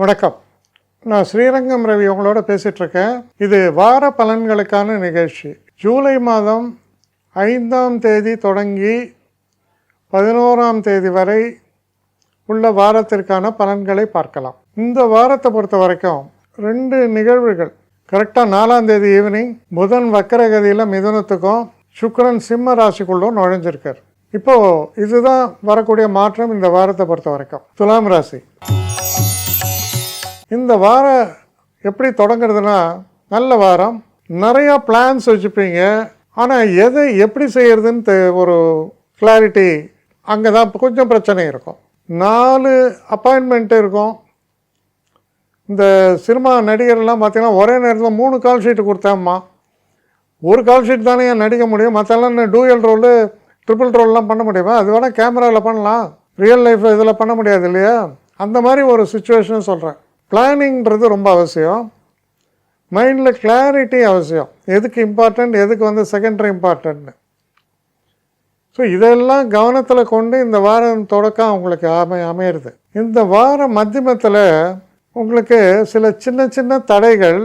வணக்கம். நான் ஸ்ரீரங்கம் ரவி உங்களோட பேசிகிட்ருக்கேன். இது வார பலன்களுக்கான நிகழ்ச்சி. ஜூலை மாதம் 5ஆம் தேதி தொடங்கி 11ஆம் தேதி வரை உள்ள வாரத்திற்கான பலன்களை பார்க்கலாம். இந்த வாரத்தை பொறுத்த வரைக்கும் 2 நிகழ்வுகள். கரெக்டாக 4ஆம் தேதி ஈவினிங் புதன் வக்கரகதியில் மிதுனத்துக்கும் சுக்கிரன் சிம்ம ராசிக்குள்ளும் நுழைஞ்சிருக்கார். இப்போது இதுதான் வரக்கூடிய மாற்றம் இந்த வாரத்தை பொறுத்த வரைக்கும். துலாம் ராசி இந்த வாரம் எப்படி தொடங்குறதுனா, நல்ல வாரம், நிறையா பிளான்ஸ் வச்சுப்பீங்க. ஆனால் எதை எப்படி செய்கிறதுன்னு ஒரு கிளாரிட்டி அங்கே தான் கொஞ்சம் பிரச்சனை இருக்கும். 4 அப்பாயின்மெண்ட்டு இருக்கும். இந்த சினிமா நடிகர்லாம் பார்த்திங்கன்னா ஒரே நேரத்தில் 3 கால் ஷீட்டு கொடுத்தேம்மா. ஒரு கால் ஷீட் தானே நடிக்க முடியும், மற்றெல்லாம் டூயல் ரோலு ட்ரிபிள் ரோல்லாம் பண்ண முடியுமா? அது வேணால் கேமராவில் பண்ணலாம், ரியல் லைஃப் இதில் பண்ண முடியாது இல்லையா? அந்த மாதிரி ஒரு சுச்சுவேஷன் சொல்கிறேன். பிளானிங்கிறது ரொம்ப அவசியம். மைண்டில் கிளாரிட்டி அவசியம். எதுக்கு இம்பார்ட்டண்ட், எதுக்கு செகண்டரி இம்பார்ட்டன்ட்னு. ஸோ இதெல்லாம் கவனத்தில் கொண்டு இந்த வாரம் தொடக்கம் உங்களுக்கு அமையிறது. இந்த வாரம் மத்தியமத்தில் உங்களுக்கு சில சின்ன சின்ன தடைகள்.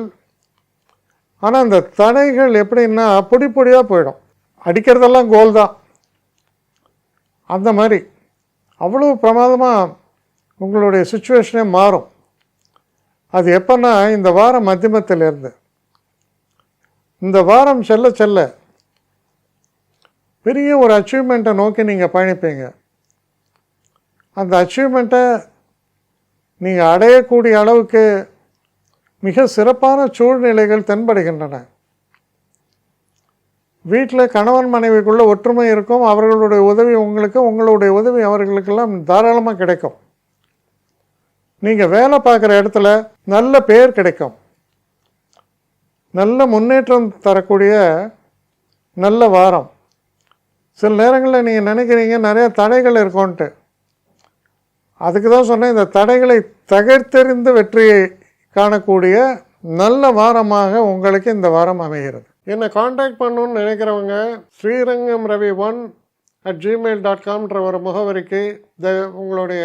ஆனால் அந்த தடைகள் எப்படின்னா பொடி பொடியாக போயிடும். அடிக்கிறதெல்லாம் கோல் தான். அந்த மாதிரி அவ்வளோ பிரமாதமாக உங்களுடைய சுச்சுவேஷனே மாறும். அது எப்போன்னா இந்த வாரம் மத்தியமத்திலேருந்து இந்த வாரம் செல்ல செல்ல பெரிய ஒரு அச்சீவ்மெண்ட்டை நோக்கி நீங்கள் பயணிப்பீங்க. அந்த அச்சீவ்மெண்ட்டை நீங்கள் அடையக்கூடிய அளவுக்கு மிக சிறப்பான சூழ்நிலைகள் தென்படுகின்றன. வீட்டில் கணவன் மனைவிக்குள்ளே ஒற்றுமை இருக்கும். அவர்களுடைய உதவி உங்களுக்கு, உங்களுடைய உதவி அவர்களுக்கெல்லாம் தாராளமாக கிடைக்கும். நீங்கள் வேலை பார்க்குற இடத்துல நல்ல பேர் கிடைக்கும். நல்ல முன்னேற்றம் தரக்கூடிய நல்ல வாரம். சில நேரங்களில் நீங்கள் நினைக்கிறீங்க நிறைய தடைகள் இருக்கும்ன்ட்டு. அதுக்கு தான் சொன்னேன், இந்த தடைகளை தகர்த்தெறிந்து வெற்றியை காணக்கூடிய நல்ல வாரமாக உங்களுக்கு இந்த வாரம் அமைகிறது. என்னை காண்டாக்ட் பண்ணணுன்னு நினைக்கிறவங்க srirangam.ravi1@gmail.com ஒரு முகவரிக்கு உங்களுடைய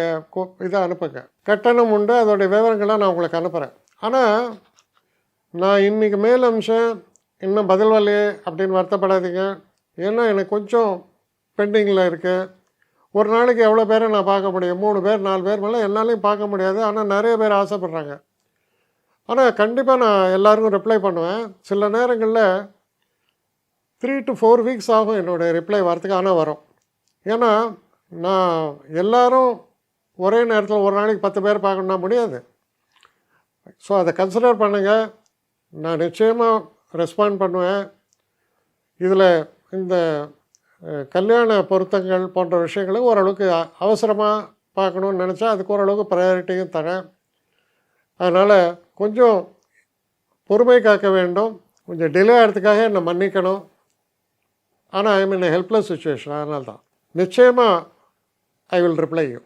இதை அனுப்புங்க. கட்டணம் உண்டு, அதோடைய விவரங்களை நான் உங்களுக்கு அனுப்புகிறேன். ஆனால் நான் இன்றைக்கி மேல் அம்சம் இன்னும் பதில் வரலையே அப்படின்னு வருத்தப்படாதீங்க. ஏன்னா எனக்கு கொஞ்சம் பெண்டிங்கில் இருக்குது. ஒரு நாளைக்கு எவ்வளோ பேரை நான் பார்க்க முடியும்? 3 பேர் 4 பேர் மேலே என்னாலையும் பார்க்க முடியாது. ஆனால் நிறைய பேர் ஆசைப்பட்றாங்க. ஆனால் கண்டிப்பாக நான் எல்லாருக்கும் ரிப்ளை பண்ணுவேன். சில நேரங்களில் 3 to 4 வீக்ஸ் ஆகும் என்னுடைய ரிப்ளை வரத்துக்கு. ஆனால் வரும். ஏன்னா நான் எல்லோரும் ஒரே நேரத்தில் ஒரு நாளைக்கு 10 பேர் பார்க்கணுன்னா முடியாது. ஸோ அதை கன்சிடர் பண்ணுங்கள். நான் நிச்சயமாக ரெஸ்பாண்ட் பண்ணுவேன். இதில் இந்த கல்யாண பொருத்தங்கள் போன்ற விஷயங்களை ஓரளவுக்கு அவசரமாக பார்க்கணுன்னு நினச்சா அதுக்கு ஓரளவுக்கு ப்ரையாரிட்டியும் தரேன். அதனால் கொஞ்சம் பொறுமை காக்க வேண்டும். கொஞ்சம் டிலே ஆகிறதுக்காக என்னை மன்னிக்கணும். ஆனால் ஐ மீன் ஹெல்ப்லெஸ் சுச்சுவேஷன். அதனால தான் நிச்சயமாக ஐ வில் ரிப்ளை யூ.